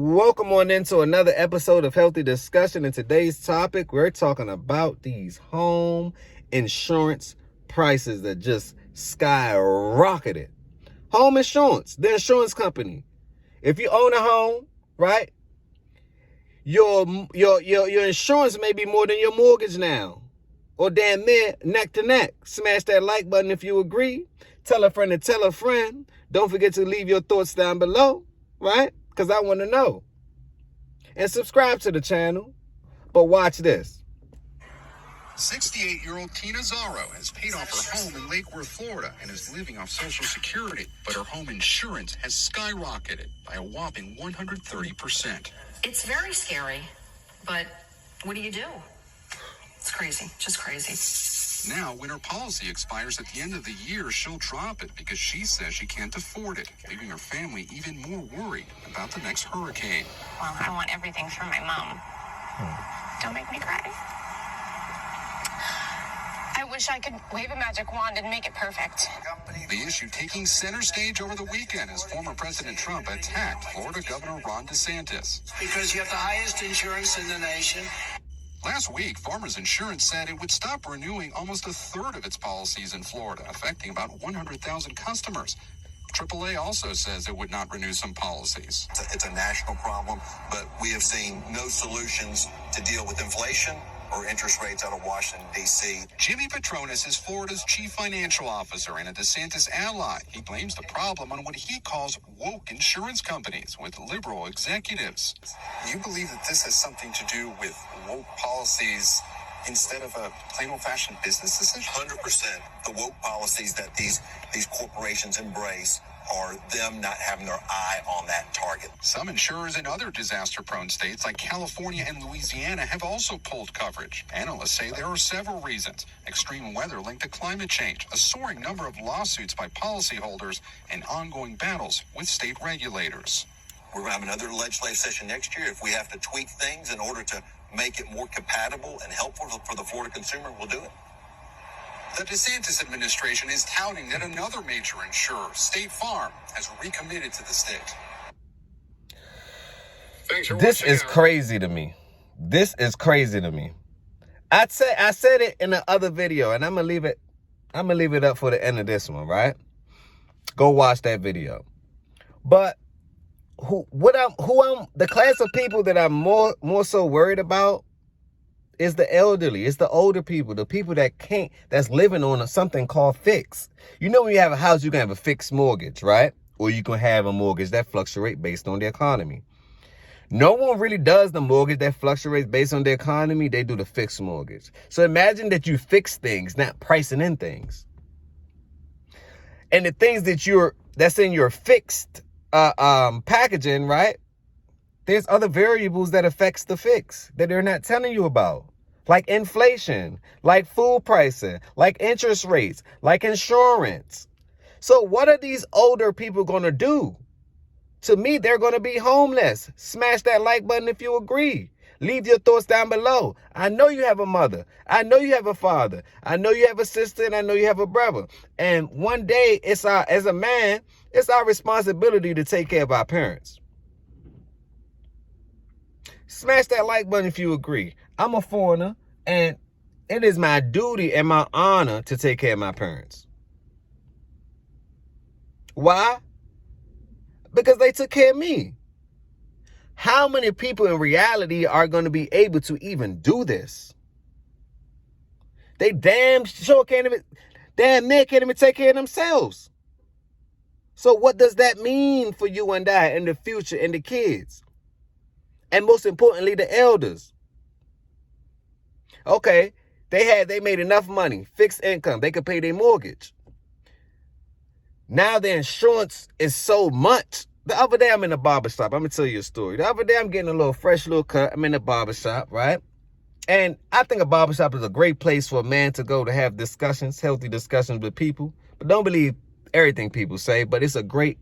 Welcome on into another episode of Healthy Discussion. In today's topic, we're talking about these home insurance prices that just skyrocketed. Home insurance, the insurance company. If you own a home, right, your insurance may be more than your mortgage now. Or damn near neck to neck. Smash that like button if you agree. Tell a friend to tell a friend. Don't forget to leave your thoughts down below, right? Because I want to know. And subscribe to the channel. But watch this. 68-year-old Tina Zarro has paid off her home in Lake Worth, Florida, and is living off Social Security. But her home insurance has skyrocketed by a whopping 130%. It's very scary, but what do you do? It's crazy, just crazy. Now, when her policy expires at the end of the year, she'll drop it because she says she can't afford it, leaving her family even more worried about the next hurricane. Well, I want everything from my mom. Don't make me cry. I wish I could wave a magic wand and make it perfect. The issue taking center stage over the weekend as former President Trump attacked Florida Governor Ron DeSantis. Because you have the highest insurance in the nation. Last week, Farmers Insurance said it would stop renewing almost a third of its policies in Florida, affecting about 100,000 customers. AAA also says it would not renew some policies. It's a national problem, but we have seen no solutions to deal with inflation or interest rates out of Washington, D.C. Jimmy Patronis is Florida's chief financial officer and a DeSantis ally. He blames the problem on what he calls woke insurance companies with liberal executives. Do you believe that this has something to do with woke policies instead of a plain old-fashioned business decision? 100%. The woke policies that these corporations embrace are them not having their eye on that target. Some insurers in other disaster-prone states like California and Louisiana have also pulled coverage. Analysts say there are several reasons: extreme weather linked to climate change, a soaring number of lawsuits by policyholders, and ongoing battles with state regulators. We're going to have another legislative session next year. If we have to tweak things in order to make it more compatible and helpful for the Florida consumer, we'll do it. The DeSantis administration is touting that another major insurer, State Farm, has recommitted to the state. This is crazy to me. This is crazy to me. I said it in the other video, and I'm gonna leave it up for the end of this one, right? Go watch that video. But the class of people that I'm more so worried about is the elderly. It's the older people, the people that's living on something called fixed. You know, when you have a house, you can have a fixed mortgage, right? Or you can have a mortgage that fluctuates based on the economy. No one really does the mortgage that fluctuates based on the economy. They do the fixed mortgage. So imagine that you fix things, not pricing in things. And the things that's in your fixed packaging, right? There's other variables that affects the fix that they're not telling you about. Like inflation, like food pricing, like interest rates, like insurance. So what are these older people going to do? To me, they're going to be homeless. Smash that like button if you agree. Leave your thoughts down below. I know you have a mother. I know you have a father. I know you have a sister, and I know you have a brother. And one day, as a man, it's our responsibility to take care of our parents. Smash that like button if you agree. I'm a foreigner, and it is my duty and my honor to take care of my parents. Why? Because they took care of me. How many people in reality are going to be able to even do this? They damn near can't even take care of themselves. So what does that mean for you and I in the future and the kids? And most importantly, the elders. Okay, they made enough money, fixed income, they could pay their mortgage. Now the insurance is so much. The other day I'm in a barbershop. I'm going to tell you a story. The other day I'm getting a fresh little cut. I'm in a barbershop, right? And I think a barbershop is a great place for a man to go to have discussions, healthy discussions with people. But don't believe everything people say, but it's a great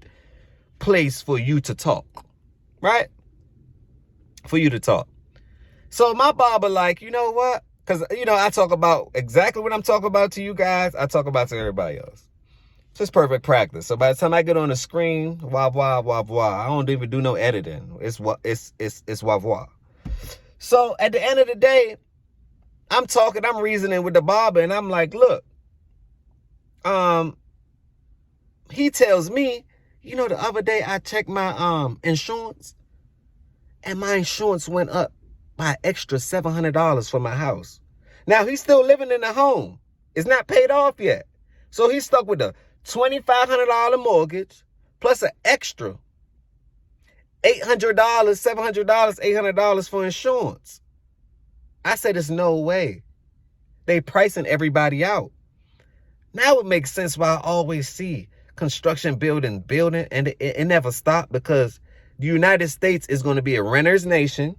place for you to talk, right? For you to talk. So my barber, like, you know what? Because, I talk about exactly what I'm talking about to you guys. I talk about to everybody else. So it's perfect practice. So by the time I get on the screen, wah, wah, wah, wah, I don't even do no editing. It's wah, wah. So at the end of the day, I'm reasoning with the barber, and I'm like, look, he tells me, the other day I checked my insurance, and my insurance went up by an extra $700 for my house. Now he's still living in the home. It's not paid off yet. So he's stuck with a $2,500 mortgage plus an extra $800, $700, $800 for insurance. I said, there's no way. They pricing everybody out. Now it makes sense why I always see construction building, and it never stopped, because the United States is going to be a renter's nation.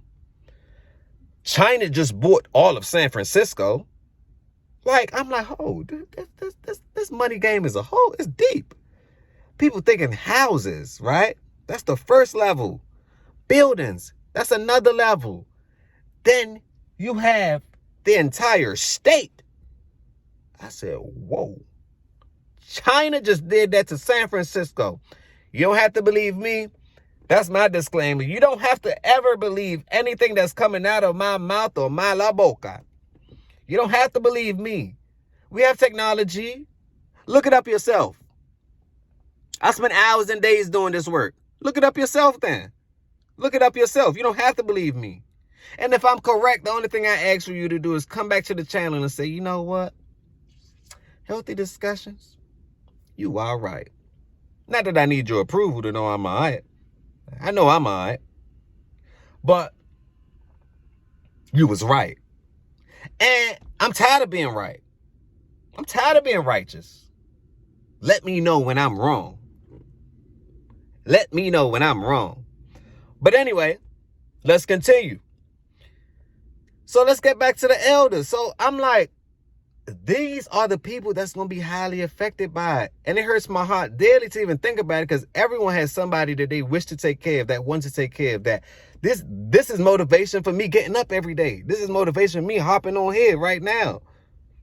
China just bought all of San Francisco. I'm like, oh, this money game is it's deep. People thinking houses, right? That's the first level. Buildings, that's another level. Then you have the entire state. I said, whoa. China just did that to San Francisco. You don't have to believe me. That's my disclaimer. You don't have to ever believe anything that's coming out of my mouth or my la boca. You don't have to believe me. We have technology. Look it up yourself. I spent hours and days doing this work. Look it up yourself then. Look it up yourself. You don't have to believe me. And if I'm correct, the only thing I ask for you to do is come back to the channel and say, you know what? Healthy discussions. You are right. Not that I need your approval to know I'm all right. I know I'm all right. But you was right. And I'm tired of being right. I'm tired of being righteous. Let me know when I'm wrong. Let me know when I'm wrong. But anyway, let's continue. So let's get back to the elders. So I'm like, these are the people that's going to be highly affected by it. And it hurts my heart daily to even think about it, because everyone has somebody that they wish to take care of, that wants to take care of, that this is motivation for me getting up every day. This is motivation for me hopping on here right now,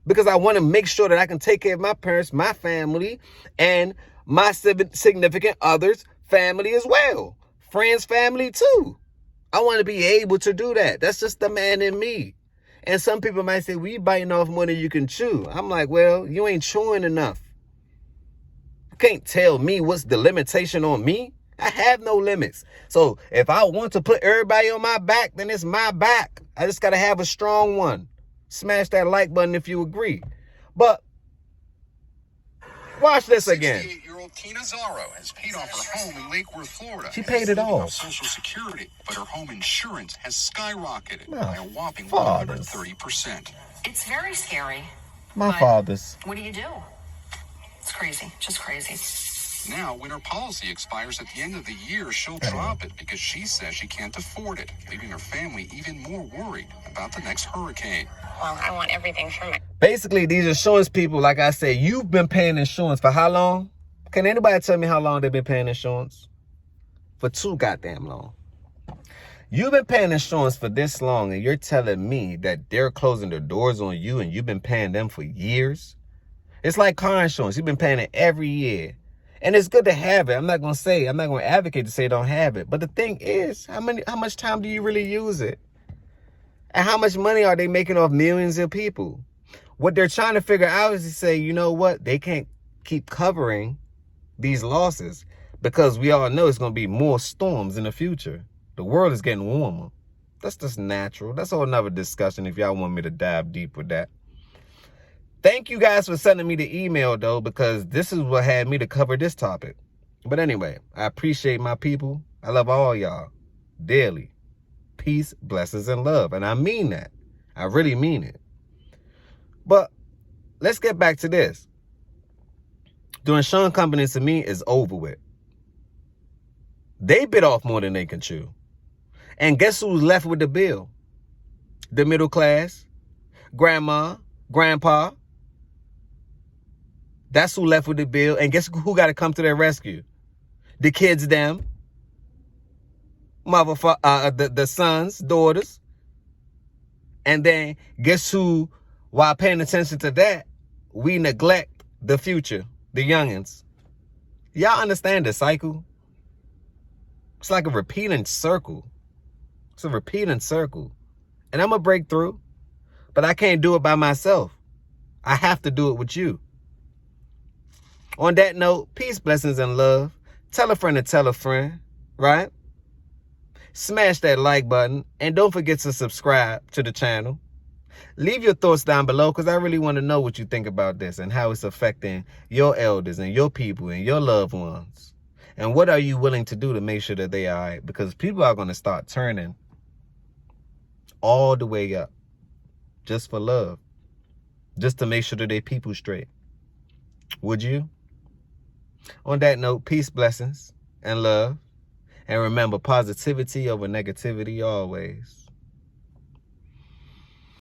because I want to make sure that I can take care of my parents, my family, and my significant others' family as well. Friends' family too. I want to be able to do that. That's just the man in me. And some people might say, well, you biting off more than you can chew. I'm like, well, you ain't chewing enough. You can't tell me what's the limitation on me. I have no limits. So if I want to put everybody on my back, then it's my back. I just got to have a strong one. Smash that like button if you agree. But watch this again. 68-year-old Tina Zaro has paid off her home in Lake Worth, Florida. She paid it off. Social Security, but her home insurance has skyrocketed My by a whopping fathers. 130%. It's very scary. My but fathers. What do you do? It's crazy. Just crazy. Now, when her policy expires at the end of the year, she'll drop it because she says she can't afford it, leaving her family even more worried about the next hurricane. Well, I want everything for my... Basically, these insurance people, like I said, you've been paying insurance for how long? Can anybody tell me how long they've been paying insurance? For too goddamn long. You've been paying insurance for this long, and you're telling me that they're closing their doors on you and you've been paying them for years? It's like car insurance. You've been paying it every year. And it's good to have it. I'm not going to advocate to say don't have it. But the thing is, how much time do you really use it? And how much money are they making off millions of people? What they're trying to figure out is to say, you know what? They can't keep covering these losses, because we all know it's going to be more storms in the future. The world is getting warmer. That's just natural. That's a whole nother discussion if y'all want me to dive deep with that. Thank you guys for sending me the email, though, because this is what had me to cover this topic. But anyway, I appreciate my people. I love all y'all dearly. Peace, blessings, and love. And I mean that. I really mean it. But let's get back to this. The insurance company, to me, is over with. They bit off more than they can chew. And guess who's left with the bill? The middle class, grandma, grandpa. That's who left with the bill. And guess who got to come to their rescue? The kids, them. The sons, daughters. And then guess who, while paying attention to that, we neglect the future, the youngins, Y'all understand the cycle? It's like a repeating circle. It's a repeating circle. And I'm going to break through. But I can't do it by myself. I have to do it with you. On that note, peace, blessings, and love. Tell a friend to tell a friend, right? Smash that like button. And don't forget to subscribe to the channel. Leave your thoughts down below because I really want to know what you think about this and how it's affecting your elders and your people and your loved ones. And what are you willing to do to make sure that they are all right? Because people are going to start turning all the way up just for love, just to make sure that they people straight. Would you? On that note, peace, blessings, and love. And remember, positivity over negativity always.